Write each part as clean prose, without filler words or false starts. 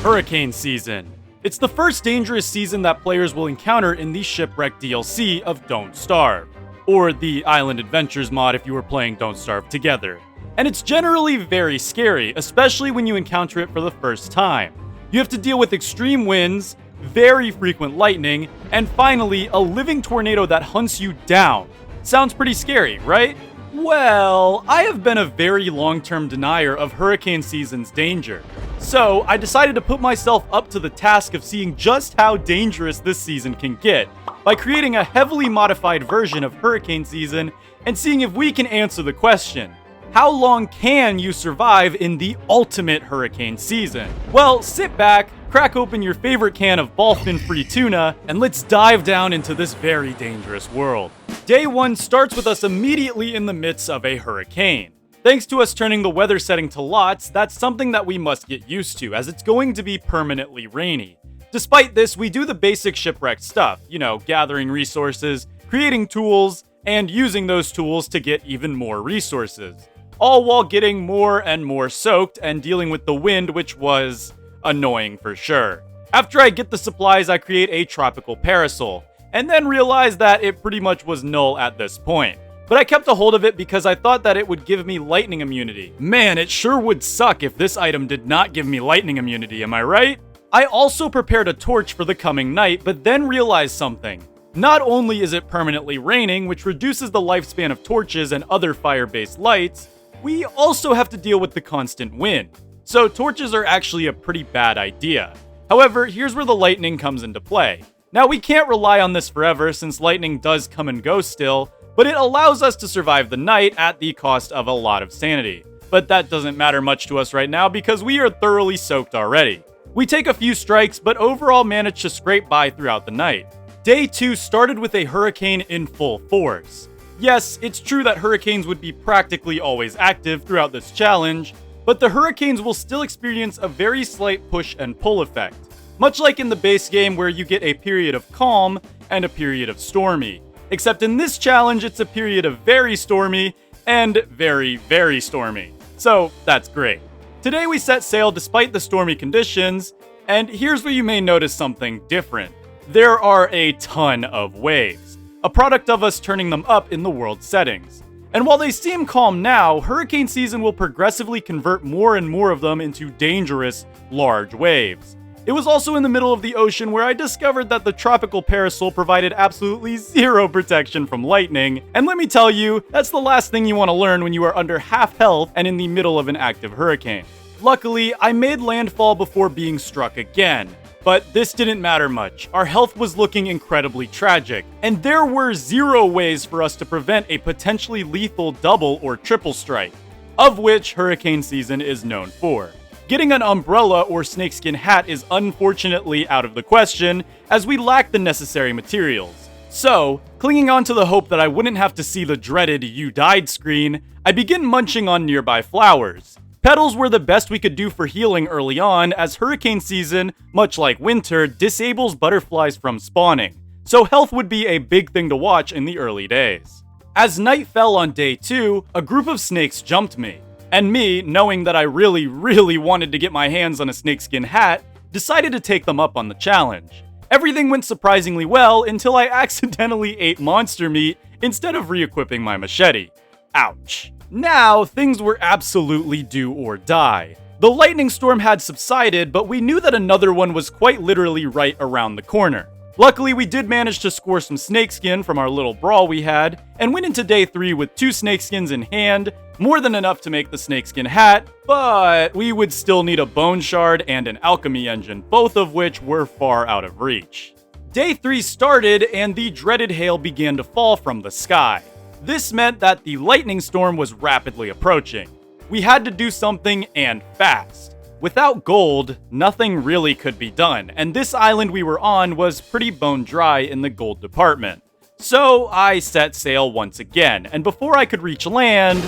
Hurricane Season. It's the first dangerous season that players will encounter in the Shipwrecked DLC of Don't Starve, or the Island Adventures mod if you were playing Don't Starve together. And it's generally very scary, especially when you encounter it for the first time. You have to deal with extreme winds, very frequent lightning, and finally, a living tornado that hunts you down. Sounds pretty scary, right? Well, I have been a very long-term denier of hurricane season's danger. So, I decided to put myself up to the task of seeing just how dangerous this season can get by creating a heavily modified version of hurricane season and seeing if we can answer the question: how long can you survive in the ultimate hurricane season? Well, sit back, crack open your favorite can of ballfin-free tuna, and let's dive down into this very dangerous world. Day 1 starts with us immediately in the midst of a hurricane. Thanks to us turning the weather setting to lots, that's something that we must get used to, as it's going to be permanently rainy. Despite this, we do the basic shipwreck stuff, gathering resources, creating tools, and using those tools to get even more resources. All while getting more and more soaked and dealing with the wind, which was annoying for sure. After I get the supplies, I create a tropical parasol, and then realize that it pretty much was null at this point. But I kept a hold of it because I thought that it would give me lightning immunity. Man, it sure would suck if this item did not give me lightning immunity, am I right? I also prepared a torch for the coming night, but then realized something. Not only is it permanently raining, which reduces the lifespan of torches and other fire-based lights, we also have to deal with the constant wind. So torches are actually a pretty bad idea. However, here's where the lightning comes into play. Now, we can't rely on this forever since lightning does come and go still, but it allows us to survive the night at the cost of a lot of sanity. But that doesn't matter much to us right now because we are thoroughly soaked already. We take a few strikes, but overall manage to scrape by throughout the night. Day 2 started with a hurricane in full force. Yes, it's true that hurricanes would be practically always active throughout this challenge, but the hurricanes will still experience a very slight push and pull effect. Much like in the base game where you get a period of calm and a period of stormy. Except in this challenge, it's a period of very stormy and very, very stormy. So that's great. Today we set sail despite the stormy conditions, and here's where you may notice something different. There are a ton of waves, a product of us turning them up in the world settings. And while they seem calm now, hurricane season will progressively convert more and more of them into dangerous, large waves. It was also in the middle of the ocean where I discovered that the tropical parasol provided absolutely zero protection from lightning, and let me tell you, that's the last thing you want to learn when you are under half health and in the middle of an active hurricane. Luckily, I made landfall before being struck again, but this didn't matter much. Our health was looking incredibly tragic, and there were zero ways for us to prevent a potentially lethal double or triple strike, of which hurricane season is known for. Getting an umbrella or snakeskin hat is unfortunately out of the question, as we lack the necessary materials. So, clinging on to the hope that I wouldn't have to see the dreaded "you died" screen, I begin munching on nearby flowers. Petals were the best we could do for healing early on, as hurricane season, much like winter, disables butterflies from spawning, so health would be a big thing to watch in the early days. As night fell on day 2, a group of snakes jumped me. And me, knowing that I really wanted to get my hands on a snakeskin hat, decided to take them up on the challenge. Everything went surprisingly well until I accidentally ate monster meat instead of re-equipping my machete. Ouch. Now, things were absolutely do or die. The lightning storm had subsided, but we knew that another one was quite literally right around the corner. Luckily, we did manage to score some snakeskin from our little brawl we had, and went into day 3 with 2 snakeskins in hand, more than enough to make the snakeskin hat, but we would still need a bone shard and an alchemy engine, both of which were far out of reach. Day 3 started, and the dreaded hail began to fall from the sky. This meant that the lightning storm was rapidly approaching. We had to do something, and fast. Without gold, nothing really could be done, and this island we were on was pretty bone dry in the gold department. So I set sail once again, and before I could reach land...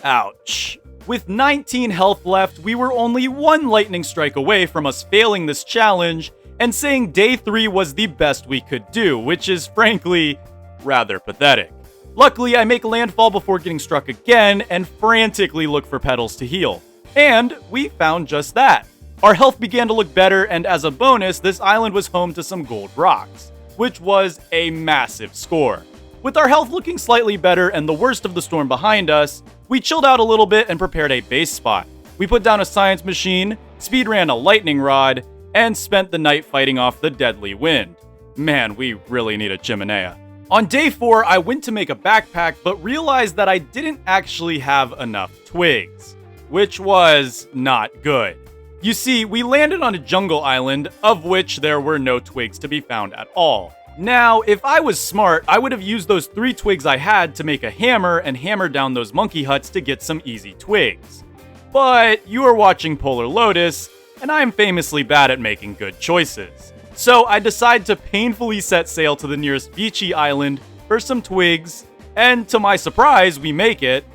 Ouch. With 19 health left, we were only one lightning strike away from us failing this challenge, and saying day 3 was the best we could do, which is frankly, rather pathetic. Luckily, I make landfall before getting struck again, and frantically look for petals to heal. And we found just that. Our health began to look better, and as a bonus, this island was home to some gold rocks, which was a massive score. With our health looking slightly better and the worst of the storm behind us, we chilled out a little bit and prepared a base spot. We put down a science machine, speedran a lightning rod, and spent the night fighting off the deadly wind. Man, we really need a chimenea. On day 4, I went to make a backpack, but realized that I didn't actually have enough twigs, which was not good. You see, we landed on a jungle island, of which there were no twigs to be found at all. Now, if I was smart, I would have used those 3 twigs I had to make a hammer and hammer down those monkey huts to get some easy twigs. But you are watching Polarlotus, and I am famously bad at making good choices. So I decide to painfully set sail to the nearest beachy island for some twigs, and to my surprise, we make it,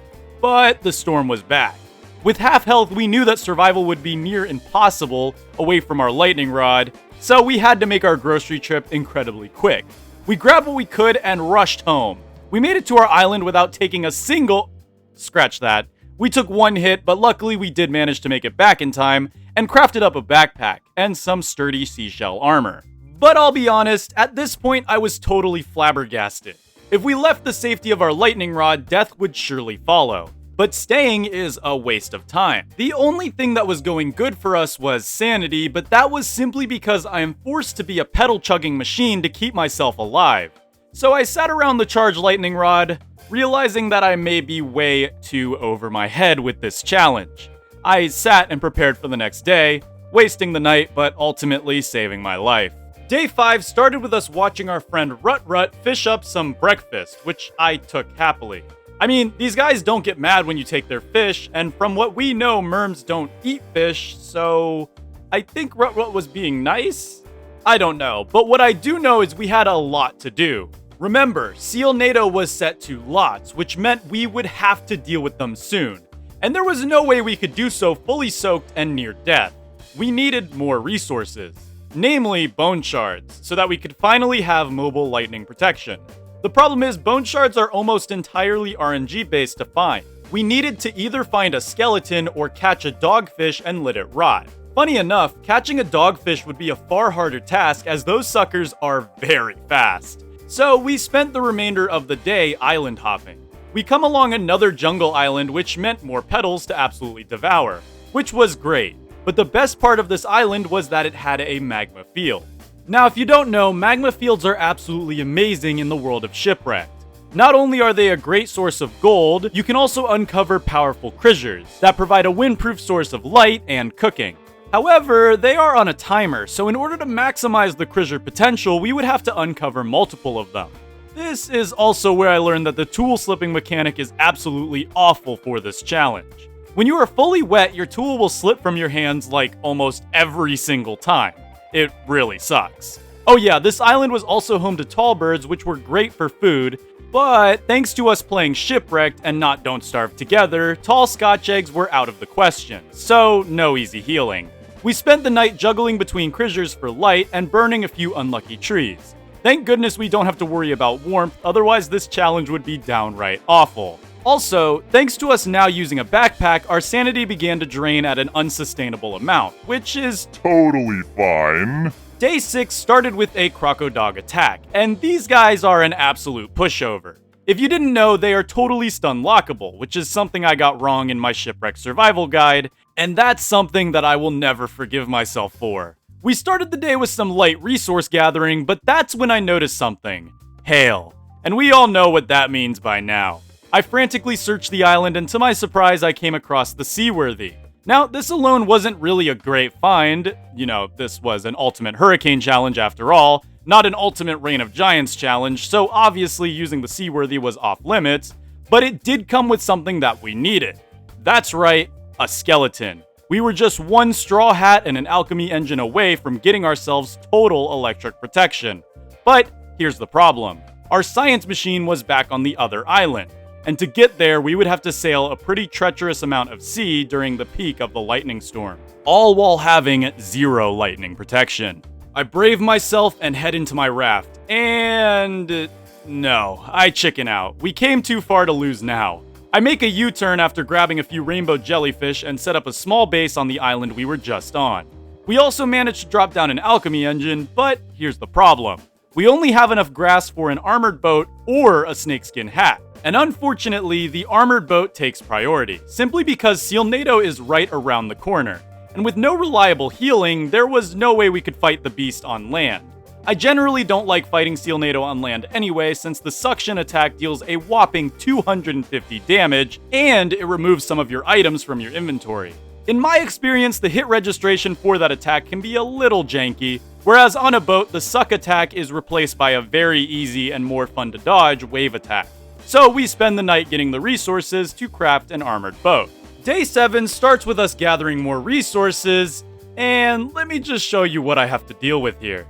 but the storm was back. With half health, we knew that survival would be near impossible away from our lightning rod, so we had to make our grocery trip incredibly quick. We grabbed what we could and rushed home. We made it to our island without taking a single... Scratch that. We took 1 hit, but luckily we did manage to make it back in time, and crafted up a backpack and some sturdy seashell armor. But I'll be honest, at this point I was totally flabbergasted. If we left the safety of our lightning rod, death would surely follow. But staying is a waste of time. The only thing that was going good for us was sanity, but that was simply because I am forced to be a pedal-chugging machine to keep myself alive. So I sat around the charged lightning rod, realizing that I may be way too over my head with this challenge. I sat and prepared for the next day, wasting the night, but ultimately saving my life. Day 5 started with us watching our friend Rut fish up some breakfast, which I took happily. I mean, these guys don't get mad when you take their fish, and from what we know, merms don't eat fish, so I think Rut was being nice? I don't know, but what I do know is we had a lot to do. Remember, Seal NATO was set to lots, which meant we would have to deal with them soon. And there was no way we could do so fully soaked and near death. We needed more resources, namely bone shards, so that we could finally have mobile lightning protection. The problem is bone shards are almost entirely RNG based to find. We needed to either find a skeleton or catch a dogfish and let it rot. Funny enough, catching a dogfish would be a far harder task as those suckers are very fast. So we spent the remainder of the day island hopping. We come along another jungle island, which meant more petals to absolutely devour, which was great. But the best part of this island was that it had a magma field. Now, if you don't know, magma fields are absolutely amazing in the world of Shipwrecked. Not only are they a great source of gold, you can also uncover powerful creatures that provide a windproof source of light and cooking. However, they are on a timer, so in order to maximize the creature potential, we would have to uncover multiple of them. This is also where I learned that the tool slipping mechanic is absolutely awful for this challenge. When you are fully wet, your tool will slip from your hands like almost every single time. It really sucks. Oh yeah, this island was also home to tall birds, which were great for food, but thanks to us playing Shipwrecked and not Don't Starve together, tall Scotch eggs were out of the question, so no easy healing. We spent the night juggling between creatures for light and burning a few unlucky trees. Thank goodness we don't have to worry about warmth, otherwise this challenge would be downright awful. Also, thanks to us now using a backpack, our sanity began to drain at an unsustainable amount, which is totally fine. Day 6 started with a crocodog attack, and these guys are an absolute pushover. If you didn't know, they are totally stun lockable, which is something I got wrong in my Shipwreck survival guide, and that's something that I will never forgive myself for. We started the day with some light resource gathering, but that's when I noticed something. Hail. And we all know what that means by now. I frantically searched the island, and to my surprise, I came across the Seaworthy. Now, this alone wasn't really a great find. You know, this was an ultimate hurricane challenge after all, not an ultimate Reign of Giants challenge, so obviously using the Seaworthy was off limits, but it did come with something that we needed. That's right, a skeleton. We were just one straw hat and an alchemy engine away from getting ourselves total electric protection. But here's the problem. Our science machine was back on the other island, and to get there, we would have to sail a pretty treacherous amount of sea during the peak of the lightning storm, all while having 0 lightning protection. I brave myself and head into my raft, and no, I chicken out. We came too far to lose now. I make a U-turn after grabbing a few rainbow jellyfish and set up a small base on the island we were just on. We also managed to drop down an alchemy engine, but here's the problem. We only have enough grass for an armored boat or a snakeskin hat. And unfortunately, the armored boat takes priority, simply because Sealnado is right around the corner. And with no reliable healing, there was no way we could fight the beast on land. I generally don't like fighting Sealnado on land anyway, since the suction attack deals a whopping 250 damage, and it removes some of your items from your inventory. In my experience, the hit registration for that attack can be a little janky, whereas on a boat, the suck attack is replaced by a very easy and more fun to dodge wave attack. So we spend the night getting the resources to craft an armored boat. Day 7 starts with us gathering more resources, and let me just show you what I have to deal with here.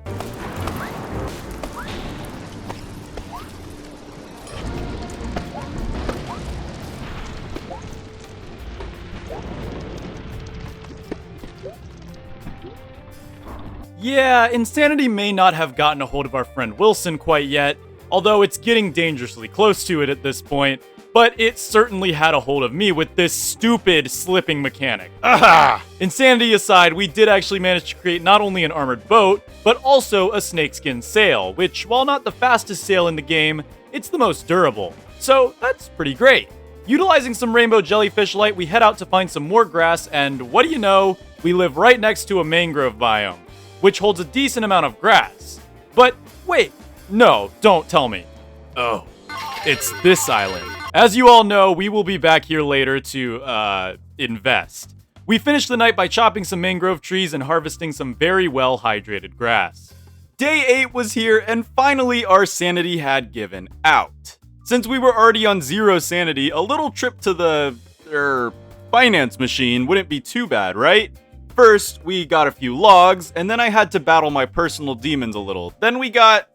Yeah, Insanity may not have gotten a hold of our friend Wilson quite yet, although it's getting dangerously close to it at this point, but it certainly had a hold of me with this stupid slipping mechanic. Aha! Insanity aside, we did actually manage to create not only an armored boat, but also a snakeskin sail, which, while not the fastest sail in the game, it's the most durable. So that's pretty great. Utilizing some rainbow jellyfish light, we head out to find some more grass, and what do you know, we live right next to a mangrove biome, which holds a decent amount of grass. But wait, no, don't tell me. Oh, it's this island. As you all know, we will be back here later to, invest. We finished the night by chopping some mangrove trees and harvesting some very well hydrated grass. Day 8 was here, and finally our sanity had given out. Since we were already on 0 sanity, a little trip to the, finance machine wouldn't be too bad, right? First, we got a few logs, and then I had to battle my personal demons a little. Then we got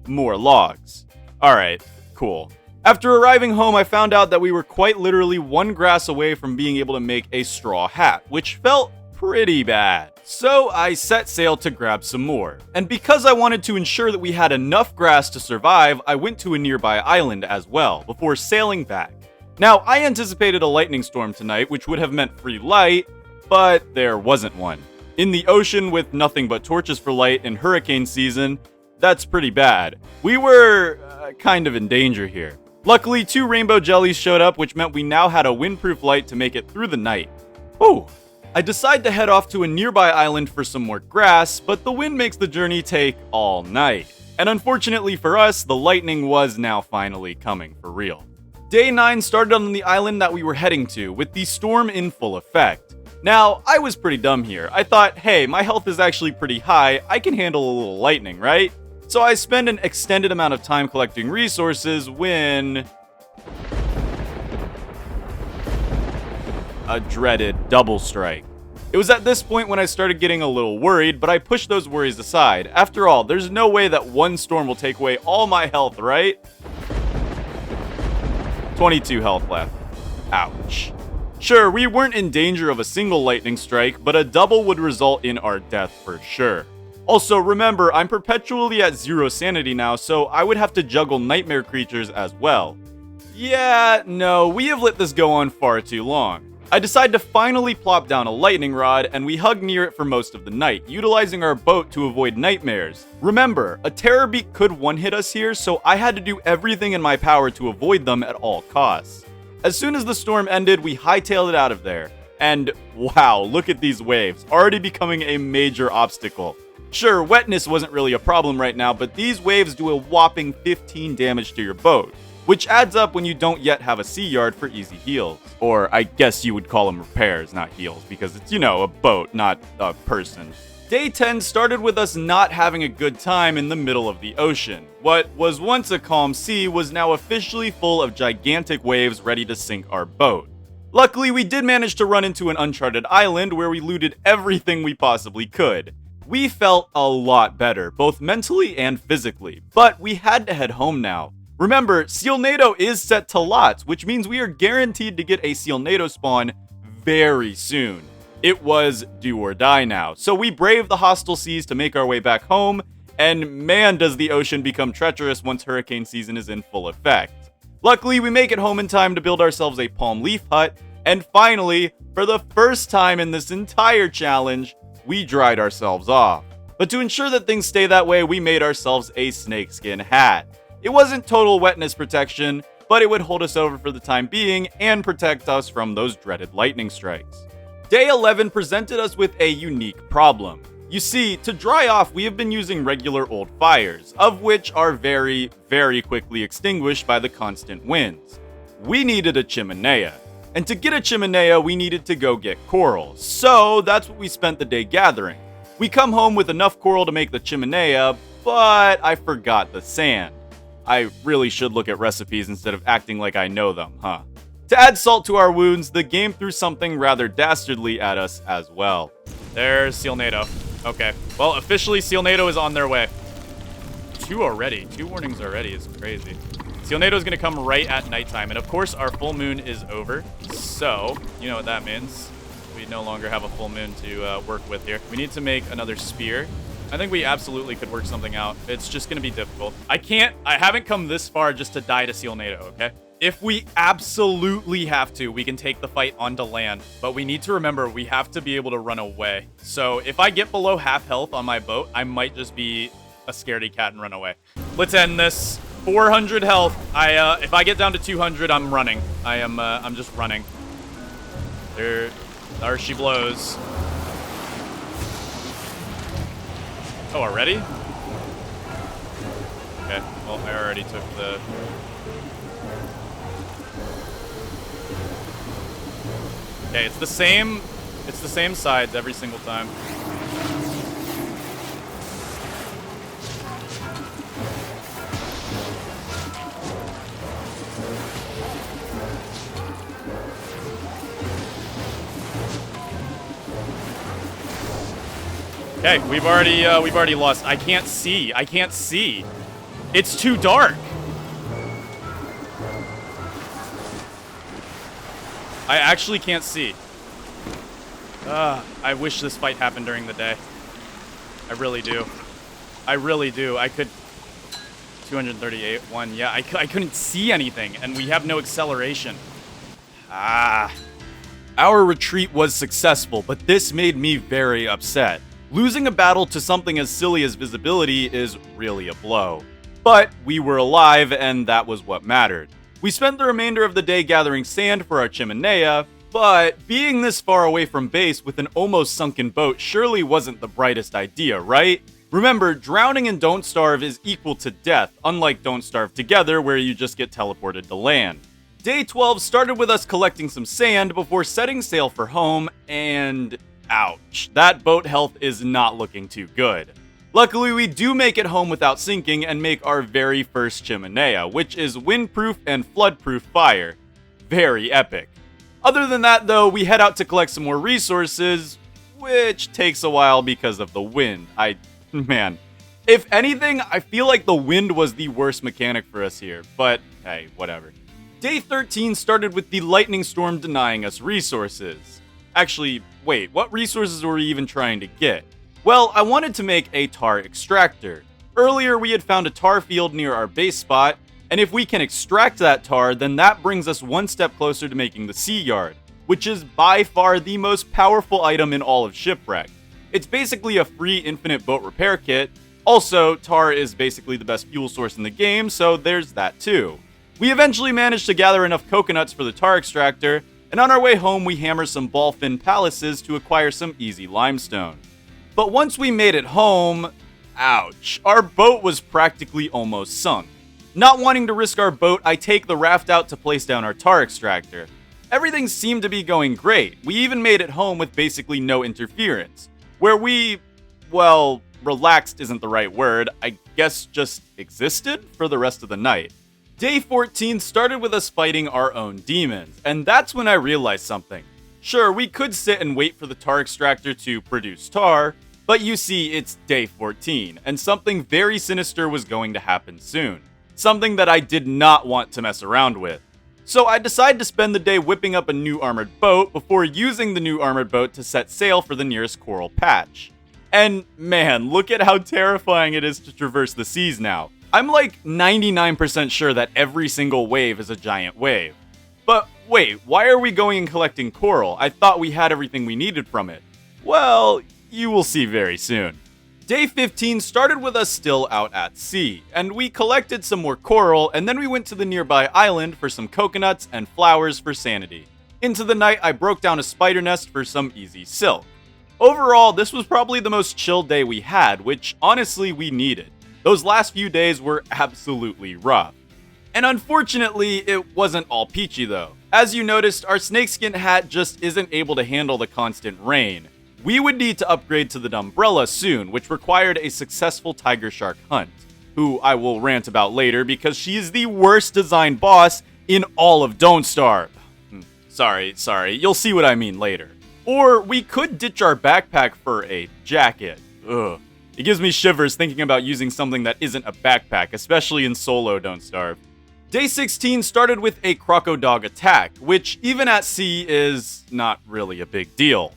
more logs. Alright, cool. After arriving home, I found out that we were quite literally one grass away from being able to make a straw hat, which felt pretty bad. So I set sail to grab some more. And because I wanted to ensure that we had enough grass to survive, I went to a nearby island as well, before sailing back. Now, I anticipated a lightning storm tonight, which would have meant free light, but there wasn't one. In the ocean with nothing but torches for light in hurricane season, that's pretty bad. We were kind of in danger here. Luckily, 2 rainbow jellies showed up, which meant we now had a windproof light to make it through the night. Oh, I decide to head off to a nearby island for some more grass, but the wind makes the journey take all night. And unfortunately for us, the lightning was now finally coming for real. Day 9 started on the island that we were heading to, with the storm in full effect. Now, I was pretty dumb here. I thought, hey, my health is actually pretty high, I can handle a little lightning, right? So I spend an extended amount of time collecting resources when a dreaded double strike. It was at this point when I started getting a little worried, but I pushed those worries aside. After all, there's no way that one storm will take away all my health, right? 22 health left. Ouch. Sure, we weren't in danger of a single lightning strike, but a double would result in our death for sure. Also, remember, I'm perpetually at 0 sanity now, so I would have to juggle nightmare creatures as well. Yeah, no, we have let this go on far too long. I decide to finally plop down a lightning rod, and we hug near it for most of the night, utilizing our boat to avoid nightmares. Remember, a terror beak could one-hit us here, so I had to do everything in my power to avoid them at all costs. As soon as the storm ended, we hightailed it out of there. And wow, look at these waves, already becoming a major obstacle. Sure, wetness wasn't really a problem right now, but these waves do a whopping 15 damage to your boat, which adds up when you don't yet have a sea yard for easy heals. Or I guess you would call them repairs, not heals, because it's, a boat, not a person. Day 10 started with us not having a good time in the middle of the ocean. What was once a calm sea was now officially full of gigantic waves ready to sink our boat. Luckily, we did manage to run into an uncharted island where we looted everything we possibly could. We felt a lot better, both mentally and physically, but we had to head home now. Remember, Sealnado is set to lots, which means we are guaranteed to get a Sealnado spawn very soon. It was do or die now, so we braved the hostile seas to make our way back home, and man does the ocean become treacherous once hurricane season is in full effect. Luckily, we make it home in time to build ourselves a palm leaf hut, and finally, for the first time in this entire challenge, we dried ourselves off. But to ensure that things stay that way, we made ourselves a snakeskin hat. It wasn't total wetness protection, but it would hold us over for the time being and protect us from those dreaded lightning strikes. Day 11 presented us with a unique problem. You see, to dry off, we have been using regular old fires, of which are very, very quickly extinguished by the constant winds. We needed a chimenea, and to get a chimenea, we needed to go get coral, so that's what we spent the day gathering. We come home with enough coral to make the chimenea, but I forgot the sand. I really should look at recipes instead of acting like I know them, huh? To add salt to our wounds, the game threw something rather dastardly at us as well. There's Sealnado. Okay, well, officially, Sealnado is on their way. 2 already. 2 warnings already is crazy. Sealnado is going to come right at nighttime, and of course, our full moon is over. So, you know what that means. We no longer have a full moon to work with here. We need to make another spear. I think we absolutely could work something out. It's just going to be difficult. I haven't come this far just to die to Sealnado, okay? If we absolutely have to, we can take the fight onto land, but we need to remember we have to be able to run away. So if I get below half health on my boat, I might just be a scaredy cat and run away. Let's end this. 400 health. If I get down to 200, I'm running. I'm just running. There she blows. Oh, already? Okay, well, I already took the... Okay, it's the same sides every single time. Okay, we've already lost. I can't see. It's too dark. I actually can't see. I wish this fight happened during the day. I really do. I could... 238, 1. Yeah, I couldn't see anything, and we have no acceleration. Our retreat was successful, but this made me very upset. Losing a battle to something as silly as visibility is really a blow. But we were alive, and that was what mattered. We spent the remainder of the day gathering sand for our chimenea, but being this far away from base with an almost sunken boat surely wasn't the brightest idea, right? Remember, drowning in Don't Starve is equal to death, unlike Don't Starve Together where you just get teleported to land. Day 12 started with us collecting some sand before setting sail for home, and ouch, that boat health is not looking too good. Luckily, we do make it home without sinking and make our very first chimenea, which is windproof and floodproof fire. Very epic. Other than that, though, we head out to collect some more resources, which takes a while because of the wind. Man, if anything, I feel like the wind was the worst mechanic for us here, but hey, whatever. Day 13 started with the lightning storm denying us resources. Actually, wait, what resources were we even trying to get? Well, I wanted to make a tar extractor. Earlier, we had found a tar field near our base spot, and if we can extract that tar, then that brings us one step closer to making the sea yard, which is by far the most powerful item in all of Shipwrecked. It's basically a free infinite boat repair kit. Also, tar is basically the best fuel source in the game, so there's that too. We eventually managed to gather enough coconuts for the tar extractor, and on our way home, we hammer some ballfin palaces to acquire some easy limestone. But once we made it home, ouch, our boat was practically almost sunk. Not wanting to risk our boat, I take the raft out to place down our tar extractor. Everything seemed to be going great. We even made it home with basically no interference. Where we, well, relaxed isn't the right word, I guess just existed for the rest of the night. Day 14 started with us fighting our own demons, and that's when I realized something. Sure, we could sit and wait for the tar extractor to produce tar, but you see, it's day 14, and something very sinister was going to happen soon. Something that I did not want to mess around with. So I decided to spend the day whipping up a new armored boat before using the new armored boat to set sail for the nearest coral patch. And man, look at how terrifying it is to traverse the seas now. I'm like 99% sure that every single wave is a giant wave. But wait, why are we going and collecting coral? I thought we had everything we needed from it. Well, you will see very soon. Day 15 started with us still out at sea, and we collected some more coral, and then we went to the nearby island for some coconuts and flowers for sanity. Into the night, I broke down a spider nest for some easy silk. Overall, this was probably the most chill day we had, which honestly we needed. Those last few days were absolutely rough. And unfortunately, it wasn't all peachy though. As you noticed, our snakeskin hat just isn't able to handle the constant rain. We would need to upgrade to the umbrella soon, which required a successful tiger shark hunt, who I will rant about later because she is the worst designed boss in all of Don't Starve. Sorry, you'll see what I mean later. Or we could ditch our backpack for a jacket. Ugh. It gives me shivers thinking about using something that isn't a backpack, especially in solo Don't Starve. Day 16 started with a crocodog attack, which even at sea is not really a big deal.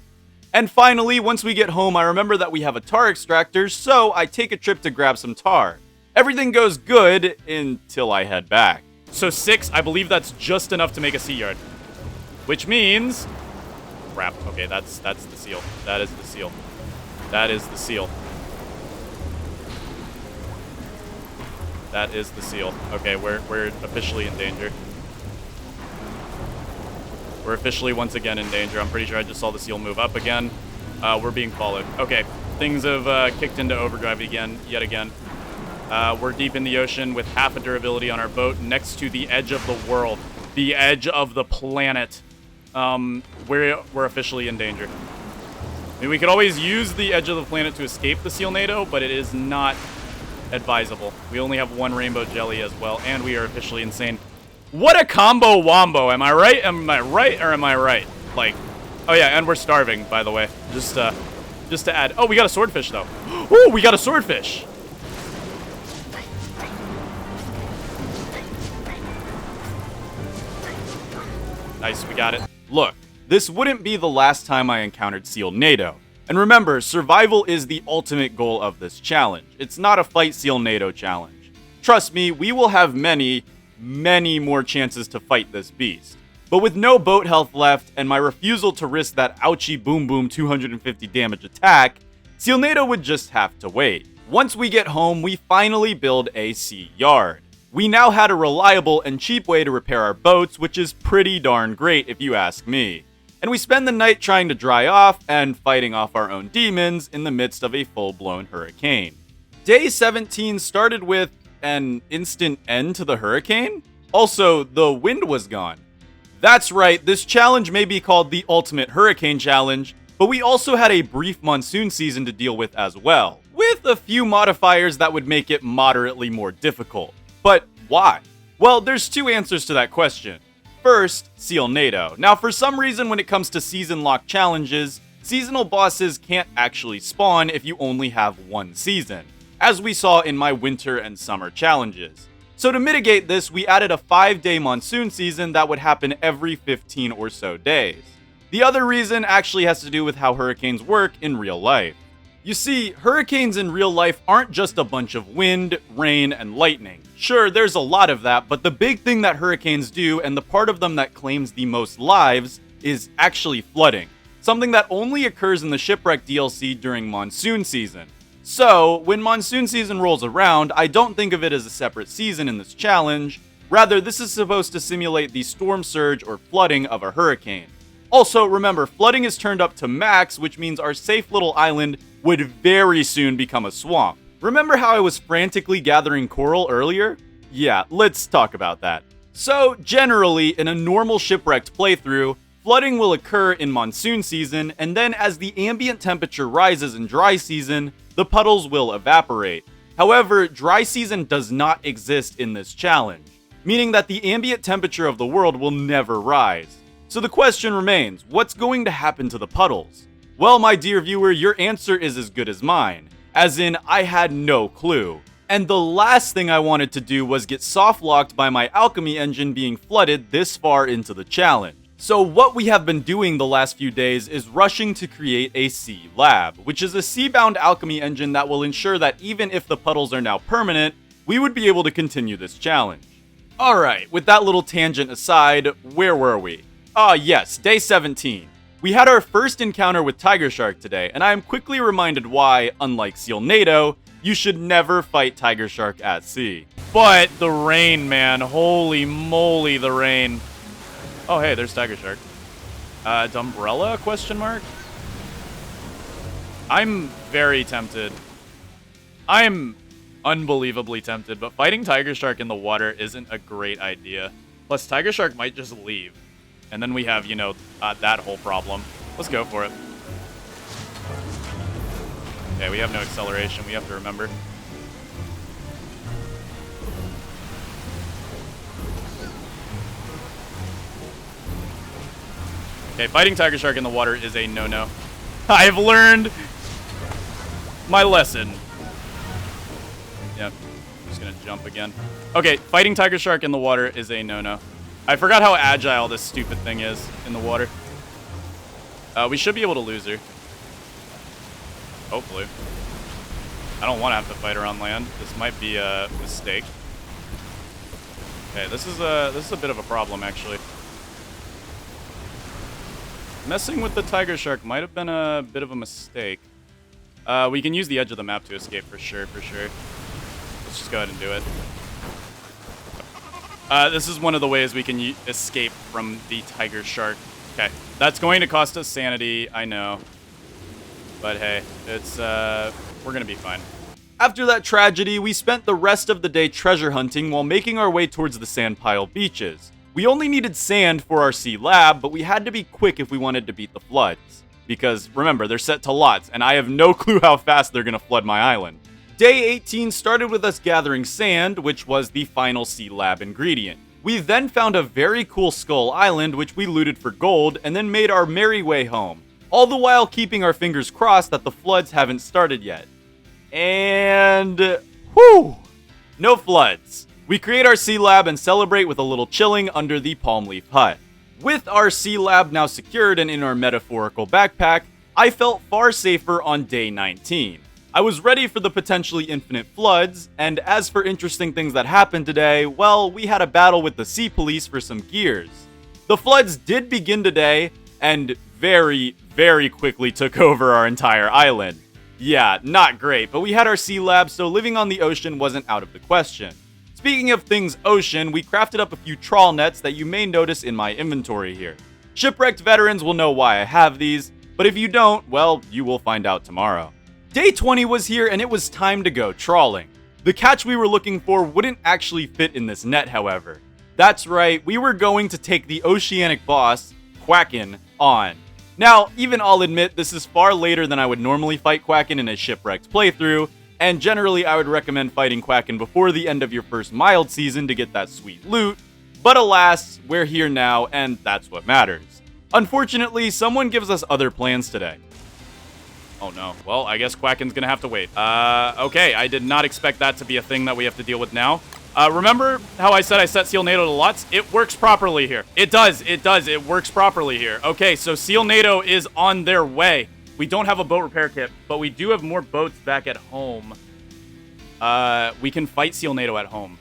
And finally, once we get home, I remember that we have a tar extractor, so I take a trip to grab some tar. Everything goes good until I head back. So 6, I believe that's just enough to make a sea yard. Which means... Crap, okay, that's the seal. That is the seal. That is the seal. That is the seal. Okay, we're officially in danger. We're officially once again in danger. I'm pretty sure I just saw the seal move up again. We're being followed. Okay, things have kicked into overdrive yet again. We're deep in the ocean with half a durability on our boat next to the edge of the world. The edge of the planet. We're officially in danger. I mean, we could always use the edge of the planet to escape the Sealnado, but it is not advisable. We only have one rainbow jelly as well, and we are officially insane. What a combo wombo, am I right? Am I right or am I right? Like, oh yeah, and we're starving, by the way. Just to add. Oh, we got a swordfish, though. Oh, we got a swordfish. Nice, we got it. Look, this wouldn't be the last time I encountered Sealnado. And remember, survival is the ultimate goal of this challenge. It's not a fight Sealnado challenge. Trust me, we will have many more chances to fight this beast. But with no boat health left and my refusal to risk that ouchie boom boom 250 damage attack, Sealnado would just have to wait. Once we get home, we finally build a sea yard. We now had a reliable and cheap way to repair our boats, which is pretty darn great if you ask me. And we spend the night trying to dry off and fighting off our own demons in the midst of a full-blown hurricane. Day 17 started with an instant end to the hurricane? Also, the wind was gone. That's right, this challenge may be called the Ultimate Hurricane Challenge, but we also had a brief monsoon season to deal with as well, with a few modifiers that would make it moderately more difficult. But why? Well, there's two answers to that question. First, Sealnado. Now, for some reason, when it comes to season lock challenges, seasonal bosses can't actually spawn if you only have one season, as we saw in my winter and summer challenges. So to mitigate this, we added a 5-day monsoon season that would happen every 15 or so days. The other reason actually has to do with how hurricanes work in real life. You see, hurricanes in real life aren't just a bunch of wind, rain, and lightning. Sure, there's a lot of that, but the big thing that hurricanes do, and the part of them that claims the most lives, is actually flooding. Something that only occurs in the Shipwrecked DLC during monsoon season. So, when monsoon season rolls around, I don't think of it as a separate season in this challenge. Rather, this is supposed to simulate the storm surge or flooding of a hurricane. Also, remember, flooding is turned up to max, which means our safe little island would very soon become a swamp. Remember how I was frantically gathering coral earlier? Yeah, let's talk about that. So, generally, in a normal Shipwrecked playthrough, flooding will occur in monsoon season, and then as the ambient temperature rises in dry season, the puddles will evaporate. However, dry season does not exist in this challenge, meaning that the ambient temperature of the world will never rise. So the question remains, what's going to happen to the puddles? Well, my dear viewer, your answer is as good as mine. As in, I had no clue. And the last thing I wanted to do was get soft-locked by my alchemy engine being flooded this far into the challenge. So what we have been doing the last few days is rushing to create a sea lab, which is a sea-bound alchemy engine that will ensure that even if the puddles are now permanent, we would be able to continue this challenge. Alright, with that little tangent aside, where were we? Ah yes, day 17. We had our first encounter with Tiger Shark today, and I am quickly reminded why, unlike Sealnado, you should never fight Tiger Shark at sea. But the rain, man, holy moly, the rain. Oh hey, there's Tiger Shark. Dumbrella, question mark? I'm very tempted. I'm unbelievably tempted, but fighting Tiger Shark in the water isn't a great idea. Plus, Tiger Shark might just leave. And then we have, you know, that whole problem. Let's go for it. Okay, we have no acceleration, we have to remember. Okay, fighting Tiger Shark in the water is a no-no. I've learned my lesson. Yep, I'm just gonna jump again. Okay, fighting Tiger Shark in the water is a no-no. I forgot how agile this stupid thing is in the water. We should be able to lose her. Hopefully. I don't want to have to fight her on land. This might be a mistake. Okay, this is a bit of a problem, actually. Messing with the Tiger Shark might have been a bit of a mistake. We can use the edge of the map to escape for sure, Let's just go ahead and do it. This is one of the ways we can escape from the Tiger Shark. Okay, that's going to cost us sanity, I know. But hey, it's we're gonna be fine. After that tragedy, we spent the rest of the day treasure hunting while making our way towards the sandpile beaches. We only needed sand for our sea lab, but we had to be quick if we wanted to beat the floods. Because, remember, they're set to lots, and I have no clue how fast they're gonna flood my island. Day 18 started with us gathering sand, which was the final sea lab ingredient. We then found a very cool skull island, which we looted for gold, and then made our merry way home. All the while keeping our fingers crossed that the floods haven't started yet. And... whew! No floods. We create our sea lab and celebrate with a little chilling under the palm leaf hut. With our sea lab now secured and in our metaphorical backpack, I felt far safer on day 19. I was ready for the potentially infinite floods, and as for interesting things that happened today, well, we had a battle with the sea police for some gears. The floods did begin today, and very, very quickly took over our entire island. Yeah, not great, but we had our sea lab, so living on the ocean wasn't out of the question. Speaking of things ocean, we crafted up a few trawl nets that you may notice in my inventory here. Shipwrecked veterans will know why I have these, but if you don't, well, you will find out tomorrow. Day 20 was here and it was time to go trawling. The catch we were looking for wouldn't actually fit in this net, however. That's right, we were going to take the oceanic boss, Quacken, on. Now, even I'll admit this is far later than I would normally fight Quacken in a Shipwrecked playthrough, and generally I would recommend fighting Quacken before the end of your first mild season to get that sweet loot, but alas, we're here now and that's what matters. Unfortunately, someone gives us other plans today. Oh no, well, I guess Quacken's gonna have to wait. Okay, I did not expect that to be a thing that we have to deal with now. Remember how I said I set Sealnado to lots? It works properly here. It does, it works properly here. Okay, so Sealnado is on their way. We don't have a boat repair kit, but we do have more boats back at home. We can fight Sealnado at home.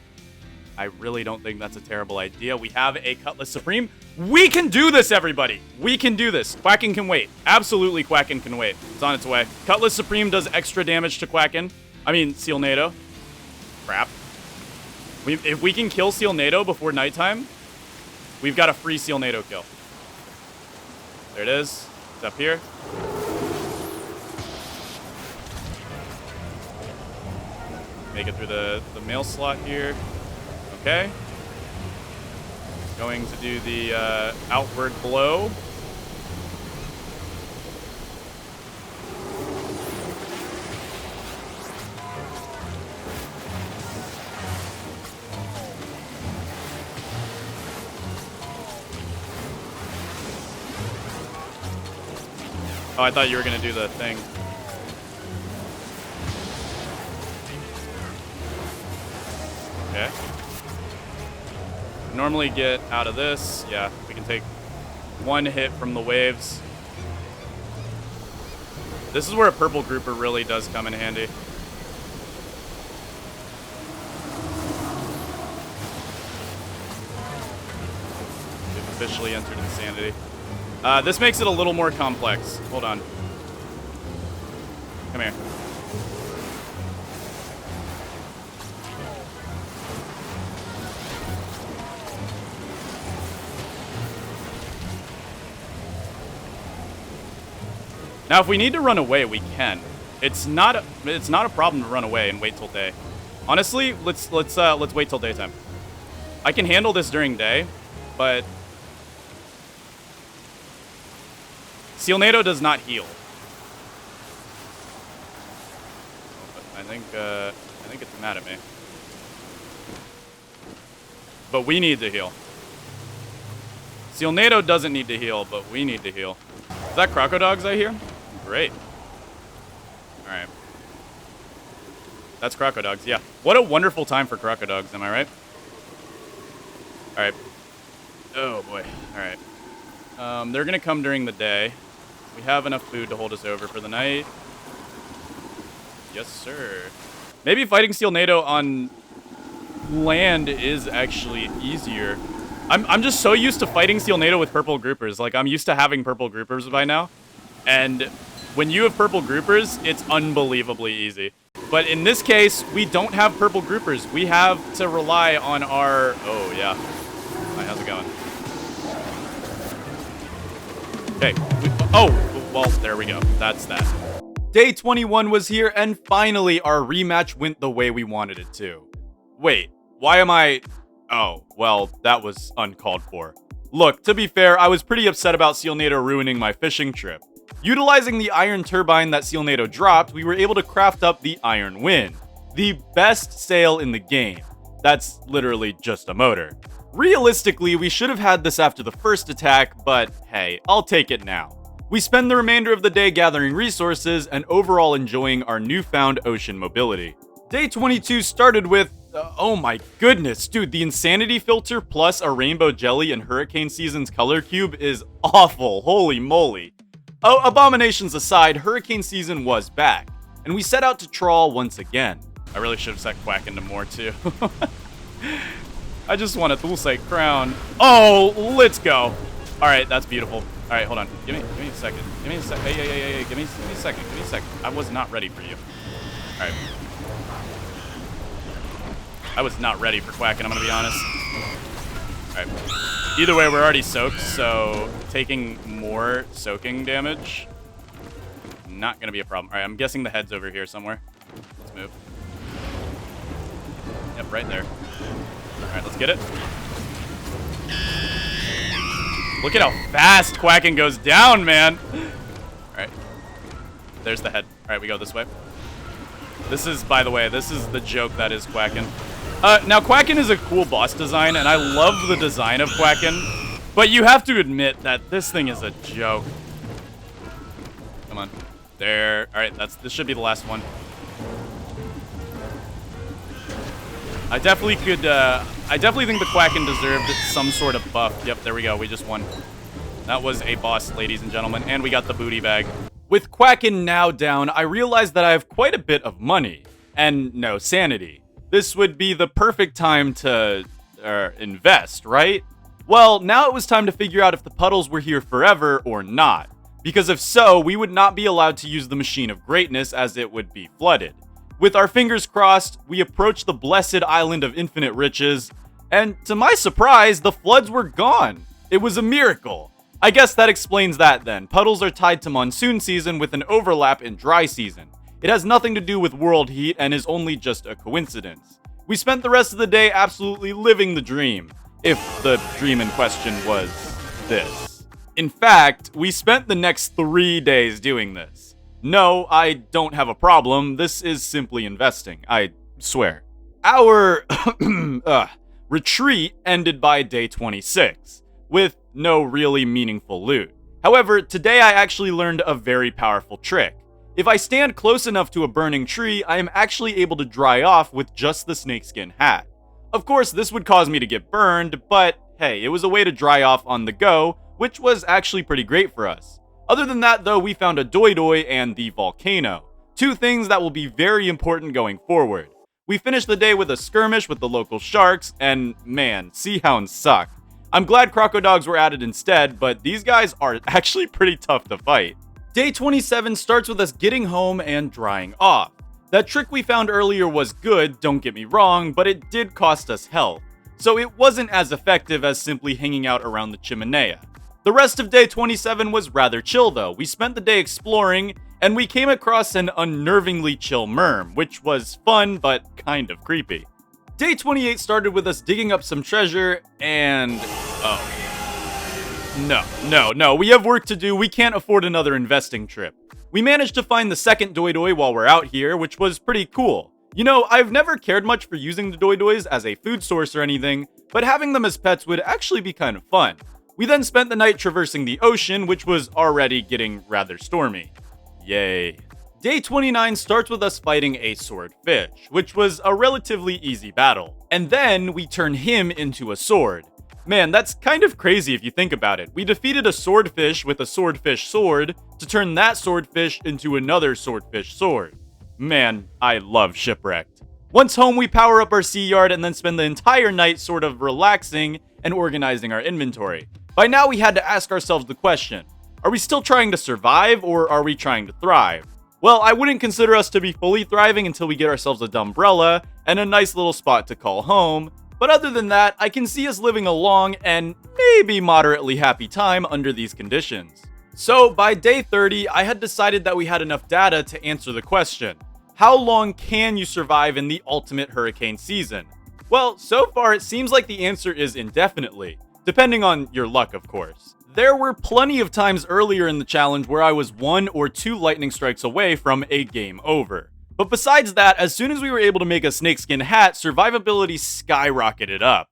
I really don't think that's a terrible idea. We have a Cutlass Supreme. We can do this, everybody. We can do this. Quacken can wait. Absolutely, Quacken can wait. It's on its way. Cutlass Supreme does extra damage to Quacken. I mean, Sealnado. Crap. If we can kill Sealnado before nighttime, we've got a free Sealnado kill. There it is. It's up here. Make it through the mail slot here. Okay. Going to do the outward blow. Oh, I thought you were going to do the thing. Okay. Normally get out of this. Yeah, we can take one hit from the waves. This is where a purple grouper really does come in handy. officially entered insanity. This makes it a little more complex. Hold on. Come here. Now, if we need to run away, we can. It's not a problem to run away and wait till day. Honestly, let's wait till daytime. I can handle this during day, but Sealnado does not heal. I think it's mad at me. But we need to heal. Sealnado doesn't need to heal, but we need to heal. Is that Crocodogs I hear? Great. Alright. That's Crocodogs, yeah. What a wonderful time for Crocodogs, am I right? Alright. Oh, boy. Alright. They're gonna come during the day. We have enough food to hold us over for the night. Yes, sir. Maybe fighting Sealnado on land is actually easier. I'm just so used to fighting Sealnado with purple groupers. Like, I'm used to having purple groupers by now. And when you have purple groupers, it's unbelievably easy. But in this case, we don't have purple groupers. We have to rely on our... Oh, yeah. Hi, how's it going? Okay. Oh, well, there we go. That's that. Day 21 was here, and finally, our rematch went the way we wanted it to. Wait, why am I... Oh, well, that was uncalled for. Look, to be fair, I was pretty upset about Sealnado ruining my fishing trip. Utilizing the iron turbine that Sealnado dropped, we were able to craft up the Iron Wind, the best sail in the game. That's literally just a motor. Realistically, we should have had this after the first attack, but hey, I'll take it now. We spend the remainder of the day gathering resources and overall enjoying our newfound ocean mobility. Day 22 started with, oh my goodness, dude, the Insanity Filter plus a Rainbow Jelly and Hurricane Season's Color Cube is awful, holy moly. Oh, abominations aside, Hurricane Season was back, and we set out to trawl once again. I really should have set Quack into more too. I just want a Thulsite Crown. Oh, let's go. All right, that's beautiful. All right, hold on. Give me a second. Give me a second. Hey, give me a second. Give me a second. I was not ready for you. All right. I was not ready for Quack, and I'm gonna be honest. All right. Either way, we're already soaked, so taking more soaking damage, not gonna be a problem. All right, I'm guessing the head's over here somewhere. Let's move. Yep, right there. All right, let's get it. Look at how fast Quacking goes down, man. All right, there's the head. All right, we go this way. This is, by the way, this is the joke that is Quacking. Now, Quacking is a cool boss design, and I love the design of Quacking, but you have to admit that this thing is a joke. Come on. There. All right, this should be the last one. I definitely think the Quacking deserved some sort of buff. Yep, there we go. We just won. That was a boss, ladies and gentlemen, and we got the booty bag. With Quacking now down, I realized that I have quite a bit of money, and no sanity. This would be the perfect time to invest, right? Well, now it was time to figure out if the puddles were here forever or not. Because if so, we would not be allowed to use the Machine of Greatness as it would be flooded. With our fingers crossed, we approached the blessed island of infinite riches, and to my surprise, the floods were gone. It was a miracle. I guess that explains that then. Puddles are tied to monsoon season with an overlap in dry season. It has nothing to do with world heat and is only just a coincidence. We spent the rest of the day absolutely living the dream, if the dream in question was this. In fact, we spent the next 3 days doing this. No, I don't have a problem. This is simply investing, I swear. Our retreat ended by day 26, with no really meaningful loot. However, today I actually learned a very powerful trick. If I stand close enough to a burning tree, I am actually able to dry off with just the snakeskin hat. Of course, this would cause me to get burned, but hey, it was a way to dry off on the go, which was actually pretty great for us. Other than that though, we found a Doidoi and the volcano. Two things that will be very important going forward. We finished the day with a skirmish with the local sharks, and man, sea hounds suck. I'm glad Crocodogs were added instead, but these guys are actually pretty tough to fight. Day 27 starts with us getting home and drying off. That trick we found earlier was good, don't get me wrong, but it did cost us health, so it wasn't as effective as simply hanging out around the chimenea. The rest of day 27 was rather chill though. We spent the day exploring, and we came across an unnervingly chill merm, which was fun but kind of creepy. Day 28 started with us digging up some treasure, and... No, we have work to do, we can't afford another investing trip. We managed to find the second Doidoi while we're out here, which was pretty cool. You know, I've never cared much for using the Doidois as a food source or anything, but having them as pets would actually be kind of fun. We then spent the night traversing the ocean, which was already getting rather stormy. Yay. Day 29 starts with us fighting a swordfish, which was a relatively easy battle. And then we turn him into a sword. Man, that's kind of crazy if you think about it. We defeated a swordfish with a swordfish sword to turn that swordfish into another swordfish sword. Man, I love Shipwrecked. Once home, we power up our sea yard and then spend the entire night sort of relaxing and organizing our inventory. By now, we had to ask ourselves the question, are we still trying to survive or are we trying to thrive? Well, I wouldn't consider us to be fully thriving until we get ourselves a dumbrella and a nice little spot to call home, but other than that, I can see us living a long and maybe moderately happy time under these conditions. So by day 30, I had decided that we had enough data to answer the question, how long can you survive in the ultimate hurricane season? Well, so far it seems like the answer is indefinitely, depending on your luck of course. There were plenty of times earlier in the challenge where I was 1 or 2 lightning strikes away from a game over. But besides that, as soon as we were able to make a snakeskin hat, survivability skyrocketed up.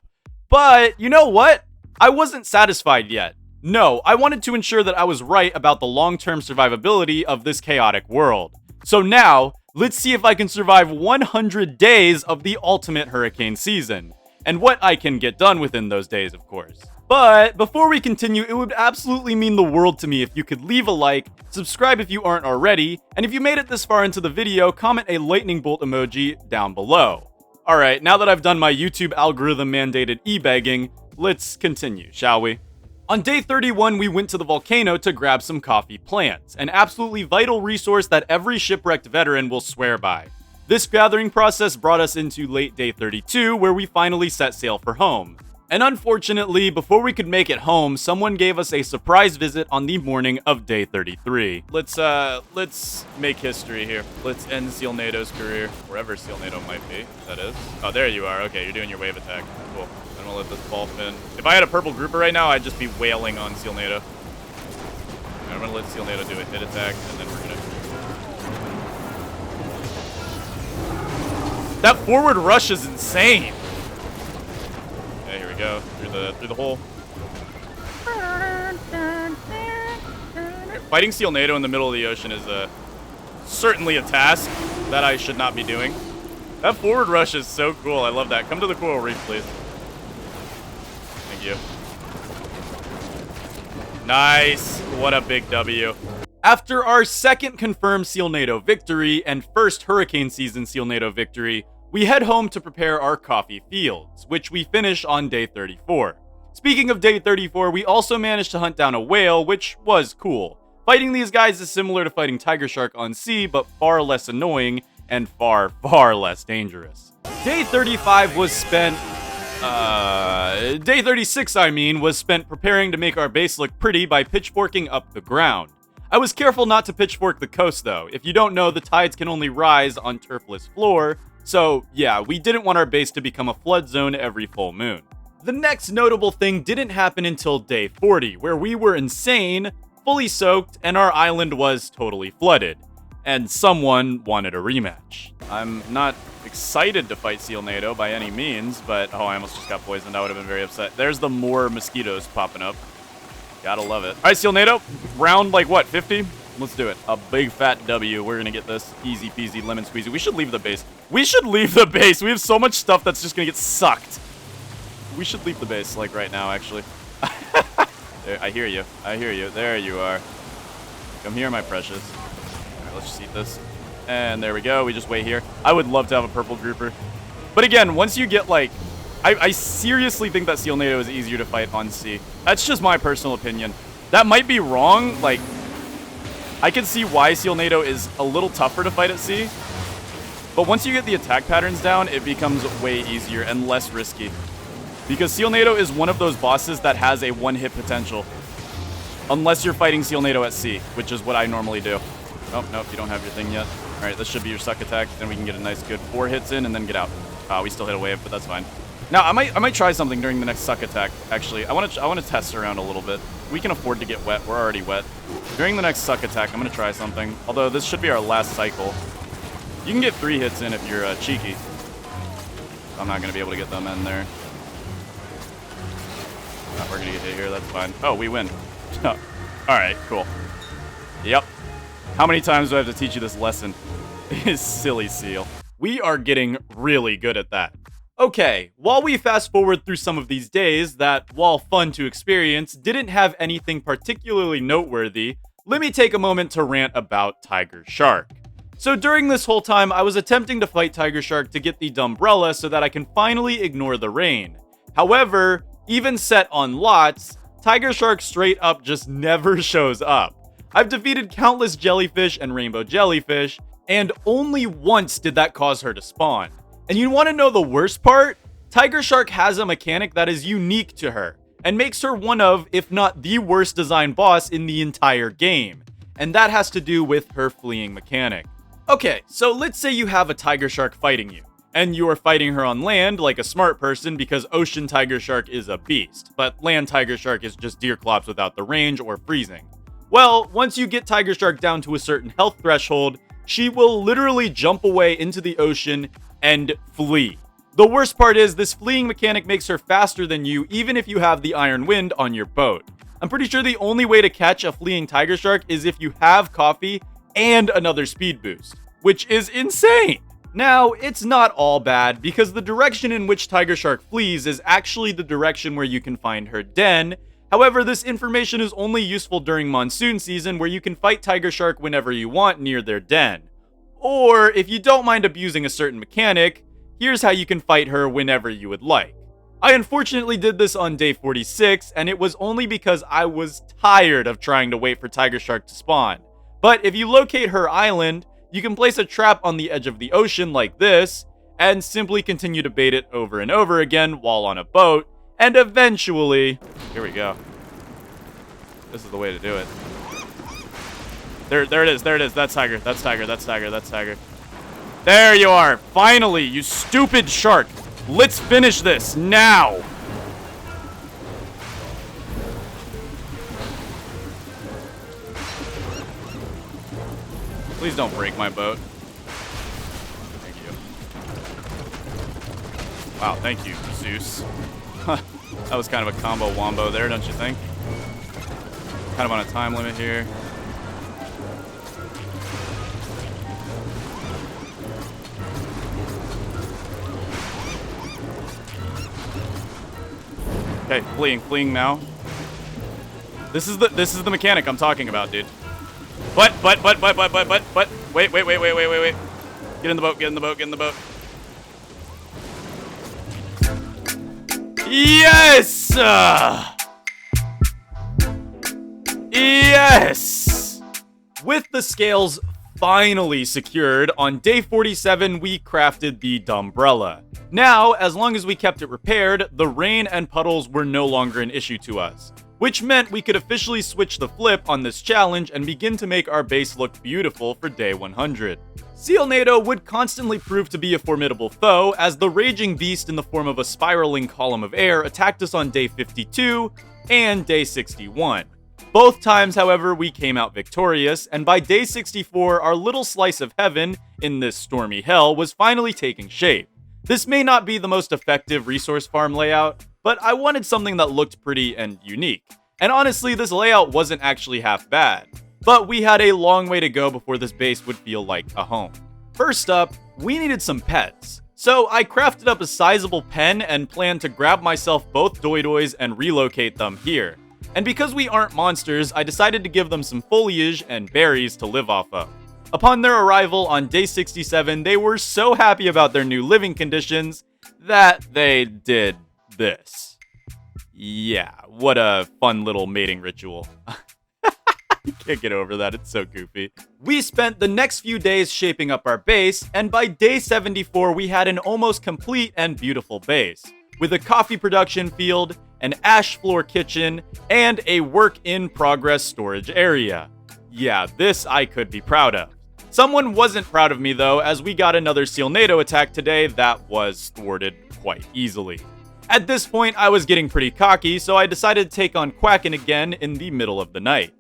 But you know what? I wasn't satisfied yet. No, I wanted to ensure that I was right about the long-term survivability of this chaotic world. So now, let's see if I can survive 100 days of the ultimate hurricane season. And what I can get done within those days, of course. But before we continue, it would absolutely mean the world to me if you could leave a like, subscribe if you aren't already, and if you made it this far into the video, comment a lightning bolt emoji down below. Alright, now that I've done my YouTube algorithm mandated e-begging, let's continue, shall we? On day 31, we went to the volcano to grab some coffee plants, an absolutely vital resource that every shipwrecked veteran will swear by. This gathering process brought us into late day 32, where we finally set sail for home. And unfortunately, before we could make it home, someone gave us a surprise visit on the morning of day 33. Let's make history here. Let's end Sealnado's career, wherever Sealnado might be, that is. Oh, there you are. Okay, you're doing your wave attack. Cool. I'm gonna let this ball fin. If I had a purple grouper right now, I'd just be wailing on Sealnado. I'm gonna let Sealnado do a hit attack, and then we're gonna... That forward rush is insane! Okay, here we go. Through the hole. Fighting Sealnado in the middle of the ocean is certainly a task that I should not be doing. That forward rush is so cool. I love that. Come to the coral reef, please. Thank you. Nice. What a big W. After our second confirmed Sealnado victory and first hurricane season Sealnado victory, we head home to prepare our coffee fields, which we finish on day 34. Speaking of day 34, we also managed to hunt down a whale, which was cool. Fighting these guys is similar to fighting tiger shark on sea, but far less annoying and far, far less dangerous. Day 35 was spent... Day 36, was spent preparing to make our base look pretty by pitchforking up the ground. I was careful not to pitchfork the coast though. If you don't know, the tides can only rise on turfless floor, so yeah, we didn't want our base to become a flood zone every full moon. The next notable thing didn't happen until day 40, where we were insane, fully soaked, and our island was totally flooded. And someone wanted a rematch. I'm not excited to fight Sealnado by any means, but oh, I almost just got poisoned. I would have been very upset. There's the more mosquitoes popping up. Gotta love it. All right, Sealnado, round like what, 50? Let's do it. A big fat W. We're gonna get this easy peasy lemon squeezy. We should leave the base. We should leave the base. We have so much stuff that's just gonna get sucked. We should leave the base like right now, actually. There, I hear you. I hear you. There you are. Come here, my precious. All right, let's just eat this. And there we go. We just wait here. I would love to have a purple grouper. But again, once you get like I seriously think that Sealnado is easier to fight on sea. That's just my personal opinion. That might be wrong. Like, I can see why Sealnado is a little tougher to fight at sea. But once you get the attack patterns down, it becomes way easier and less risky. Because Sealnado is one of those bosses that has a one-hit potential. Unless you're fighting Sealnado at sea, which is what I normally do. Oh, nope, you don't have your thing yet. All right, this should be your suck attack. Then we can get a nice good 4 hits in and then get out. We still hit a wave, but that's fine. Now, I might try something during the next suck attack, actually. I want to test around a little bit. We can afford to get wet. We're already wet. During the next suck attack, I'm going to try something. Although, this should be our last cycle. You can get 3 hits in if you're cheeky. I'm not going to be able to get them in there. We're going to get hit here. That's fine. Oh, we win. All right, cool. Yep. How many times do I have to teach you this lesson? Silly seal. We are getting really good at that. Okay, while we fast forward through some of these days that, while fun to experience, didn't have anything particularly noteworthy, let me take a moment to rant about Tiger Shark. So during this whole time, I was attempting to fight Tiger Shark to get the Dumbrella so that I can finally ignore the rain. However, even set on lots, Tiger Shark straight up just never shows up. I've defeated countless jellyfish and rainbow jellyfish, and only once did that cause her to spawn. And you want to know the worst part? Tiger Shark has a mechanic that is unique to her, and makes her one of, if not the worst designed boss in the entire game. And that has to do with her fleeing mechanic. Okay, so let's say you have a Tiger Shark fighting you, and you are fighting her on land like a smart person because Ocean Tiger Shark is a beast, but Land Tiger Shark is just Deerclops without the range or freezing. Well, once you get Tiger Shark down to a certain health threshold, she will literally jump away into the ocean and flee. The worst part is this fleeing mechanic makes her faster than you even if you have the Iron Wind on your boat. I'm pretty sure the only way to catch a fleeing Tiger Shark is if you have coffee and another speed boost, which is insane. Now, it's not all bad because the direction in which Tiger Shark flees is actually the direction where you can find her den. However, this information is only useful during monsoon season where you can fight Tiger Shark whenever you want near their den. Or, if you don't mind abusing a certain mechanic, here's how you can fight her whenever you would like. I unfortunately did this on day 46, and it was only because I was tired of trying to wait for Tiger Shark to spawn. But if you locate her island, you can place a trap on the edge of the ocean like this, and simply continue to bait it over and over again while on a boat, and eventually... Here we go. This is the way to do it. There it is, there it is. That's Tiger, that's Tiger, that's Tiger, that's Tiger. There you are. Finally, you stupid shark. Let's finish this now. Please don't break my boat. Thank you. Wow, thank you, Zeus. That was kind of a combo wombo there, don't you think? Kind of on a time limit here. Okay, fleeing now. This is the mechanic I'm talking about, dude. But. Wait. Get in the boat, get in the boat, get in the boat. Yes! Yes! With the scales finally secured, on day 47 we crafted the Dumbrella. Now, as long as we kept it repaired, the rain and puddles were no longer an issue to us, which meant we could officially switch the flip on this challenge and begin to make our base look beautiful for day 100. Sealnado would constantly prove to be a formidable foe, as the raging beast in the form of a spiraling column of air attacked us on day 52 and day 61. Both times, however, we came out victorious, and by day 64, our little slice of heaven in this stormy hell was finally taking shape. This may not be the most effective resource farm layout, but I wanted something that looked pretty and unique. And honestly, this layout wasn't actually half bad. But we had a long way to go before this base would feel like a home. First up, we needed some pets. So I crafted up a sizable pen and planned to grab myself both doidois and relocate them here. And because we aren't monsters, I decided to give them some foliage and berries to live off of. Upon their arrival on day 67, they were so happy about their new living conditions that they did this. Yeah, what a fun little mating ritual. Can't get over that, it's so goofy. We spent the next few days shaping up our base, and by day 74 we had an almost complete and beautiful base, with a coffee production field, an ash floor kitchen, and a work-in-progress storage area. Yeah, this I could be proud of. Someone wasn't proud of me though, as we got another Sealnado attack today that was thwarted quite easily. At this point, I was getting pretty cocky, so I decided to take on Quacken again in the middle of the night.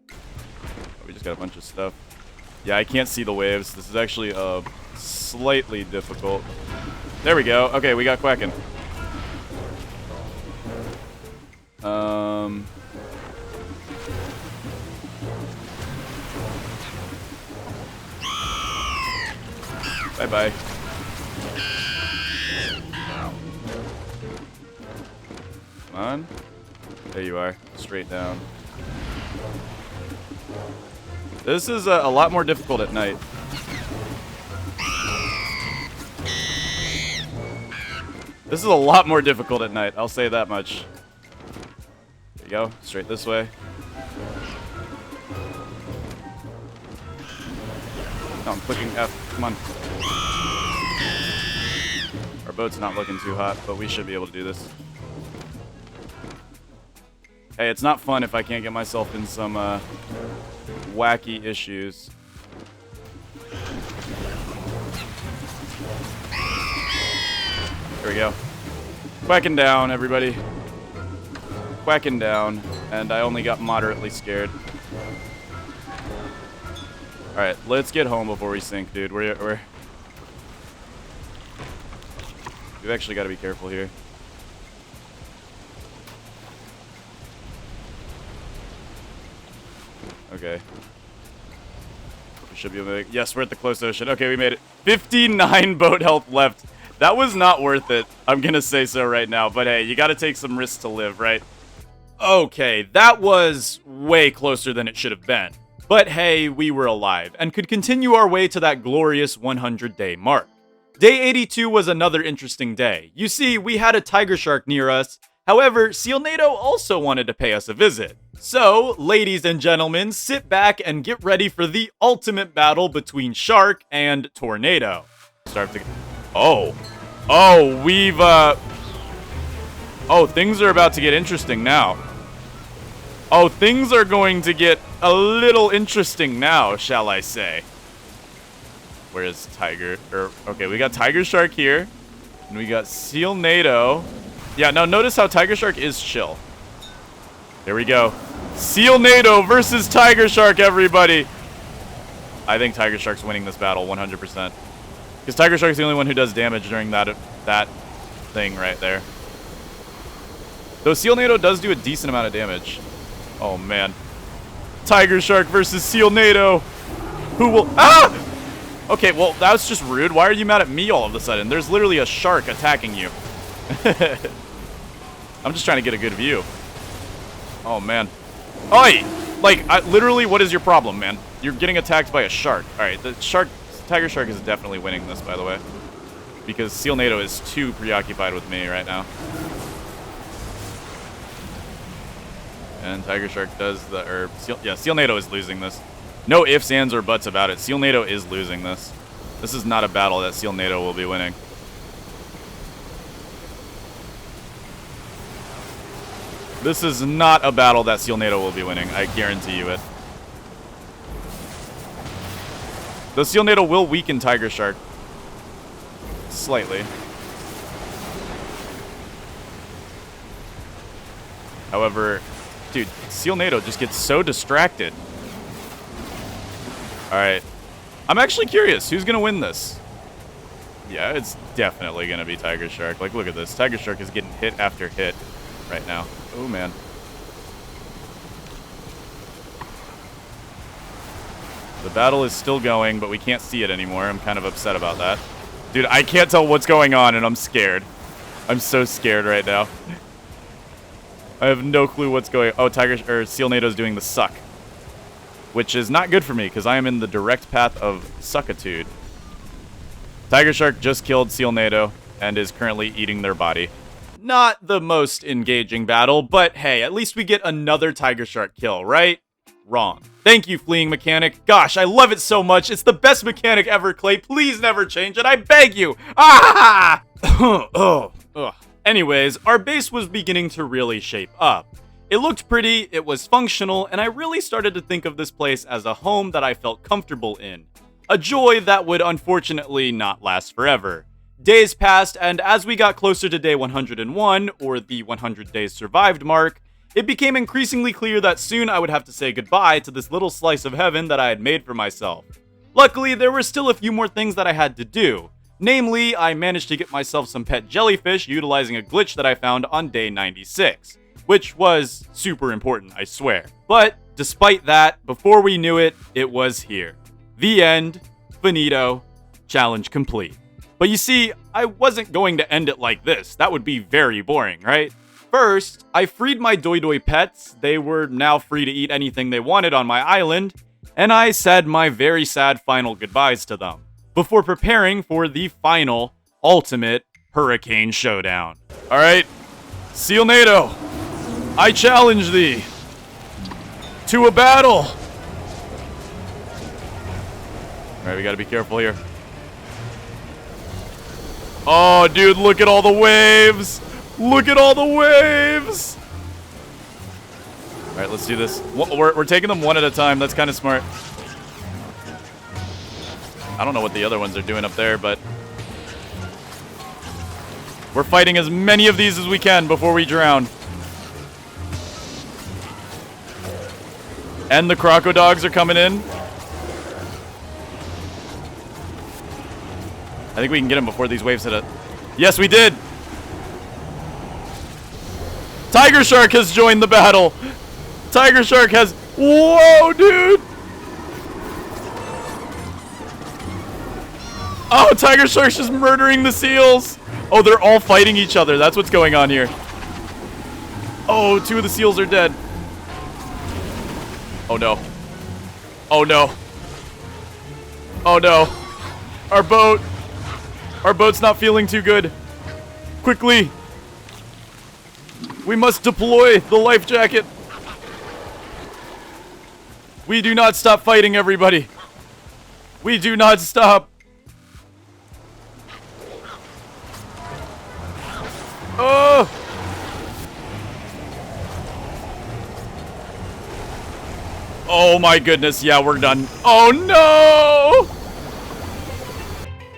We just got a bunch of stuff. Yeah, I can't see the waves. This is actually slightly difficult. There we go. Okay, we got Quacken. Bye-bye. Come on. There you are. Straight down. This is a lot more difficult at night. This is a lot more difficult at night, I'll say that much. There you go. Straight this way. No, I'm clicking F. Come on. Our boat's not looking too hot, but we should be able to do this. Hey, it's not fun if I can't get myself in some wacky issues. There we go. Quacking down, everybody. Quacking down, and I only got moderately scared. Alright, let's get home before we sink, dude. We've actually got to be careful here. Okay. We should be able to make... Yes, we're at the close ocean. Okay, we made it. 59 boat health left. That was not worth it. I'm gonna say so right now. But hey, you gotta take some risks to live, right? Okay, that was way closer than it should have been. But hey, we were alive and could continue our way to that glorious 100-day mark. Day 82 was another interesting day. You see, we had a tiger shark near us. However, Sealnado also wanted to pay us a visit. So, ladies and gentlemen, sit back and get ready for the ultimate battle between Shark and Tornado. Oh, we've, oh, things are about to get interesting now. Oh, things are going to get a little interesting now, shall I say. Where is Tiger? Okay, we got Tiger Shark here. And we got Sealnado. Yeah, now notice how Tiger Shark is chill. Here we go. Sealnado versus Tiger Shark, everybody. I think Tiger Shark's winning this battle 100%. Because Tiger Shark's the only one who does damage during that thing right there. Though Sealnado does do a decent amount of damage. Oh, man. Tiger Shark versus Sealnado. Who will... Ah! Okay, well, that was just rude. Why are you mad at me all of a sudden? There's literally a shark attacking you. I'm just trying to get a good view. Oh, man. Oi! Like, literally, what is your problem, man? You're getting attacked by a shark. Alright, the Tiger Shark is definitely winning this, by the way. Because Sealnado is too preoccupied with me right now. And Tiger Shark does the... yeah, Sealnado is losing this. No ifs, ands, or buts about it. Sealnado is losing this. This is not a battle that Sealnado will be winning. This is not a battle that Sealnado will be winning. I guarantee you it. The Sealnado will weaken Tiger Shark. Slightly. However, dude, Sealnado just gets so distracted. Alright. I'm actually curious. Who's going to win this? Yeah, it's definitely going to be Tiger Shark. Like, look at this. Tiger Shark is getting hit after hit right now. Oh, man. The battle is still going, but we can't see it anymore. I'm kind of upset about that. Dude, I can't tell what's going on, and I'm scared. I'm so scared right now. I have no clue what's going on. Oh, Sealnado's doing the suck. Which is not good for me, because I am in the direct path of suckitude. Tiger Shark just killed Sealnado. and is currently eating their body. Not the most engaging battle, but hey, at least we get another Tiger Shark kill, right? Wrong. Thank you, fleeing mechanic. Gosh, I love it so much. It's the best mechanic ever, Clay. Please never change it. I beg you. Ah! Oh. Ugh. Anyways, our base was beginning to really shape up. It looked pretty, it was functional, and I really started to think of this place as a home that I felt comfortable in. A joy that would unfortunately not last forever. Days passed, and as we got closer to day 101, or the 100 days survived mark, it became increasingly clear that soon I would have to say goodbye to this little slice of heaven that I had made for myself. Luckily, there were still a few more things that I had to do. Namely, I managed to get myself some pet jellyfish utilizing a glitch that I found on day 96, which was super important, I swear. But despite that, before we knew it, it was here. The end, finito, challenge complete. But you see, I wasn't going to end it like this. That would be very boring, right? First, I freed my Doi Doi pets. They were now free to eat anything they wanted on my island, and I said my very sad final goodbyes to them, before preparing for the final, ultimate Hurricane Showdown. Alright, Seal NATO, I challenge thee to a battle! Alright, we gotta be careful here. Oh, dude, look at all the waves! Look at all the waves! Alright, let's do this. We're taking them one at a time. That's kind of smart. I don't know what the other ones are doing up there, but we're fighting as many of these as we can before we drown. And the crocodogs are coming in. I think we can get him before these waves hit it. Yes, we did! Tiger Shark has joined the battle! Tiger Shark has... Whoa, dude! Oh, Tiger Shark's just murdering the seals! Oh, they're all fighting each other. That's what's going on here. Oh, 2 of the seals are dead. Oh, no. Oh, no. Oh, no. Our boat. Our boat's not feeling too good. Quickly. We must deploy the life jacket. We do not stop fighting, everybody. We do not stop. Oh! Oh my goodness, yeah, we're done. Oh no!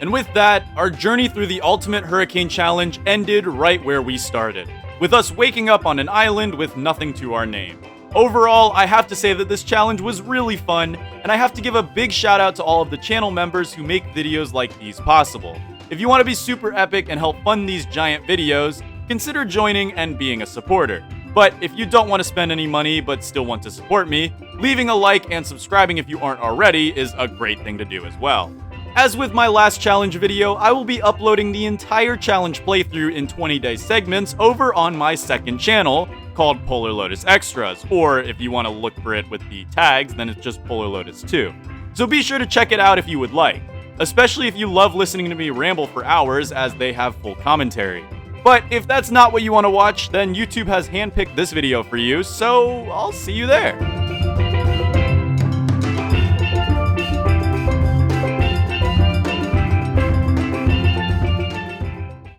And with that, our journey through the Ultimate Hurricane Challenge ended right where we started, with us waking up on an island with nothing to our name. Overall, I have to say that this challenge was really fun, and I have to give a big shout out to all of the channel members who make videos like these possible. If you want to be super epic and help fund these giant videos, consider joining and being a supporter. But if you don't want to spend any money but still want to support me, leaving a like and subscribing if you aren't already is a great thing to do as well. As with my last challenge video, I will be uploading the entire challenge playthrough in 20-day segments over on my second channel, called Polarlotus Extras, or if you want to look for it with the tags, then it's just Polarlotus 2. So be sure to check it out if you would like, especially if you love listening to me ramble for hours as they have full commentary. But if that's not what you want to watch, then YouTube has handpicked this video for you, so I'll see you there.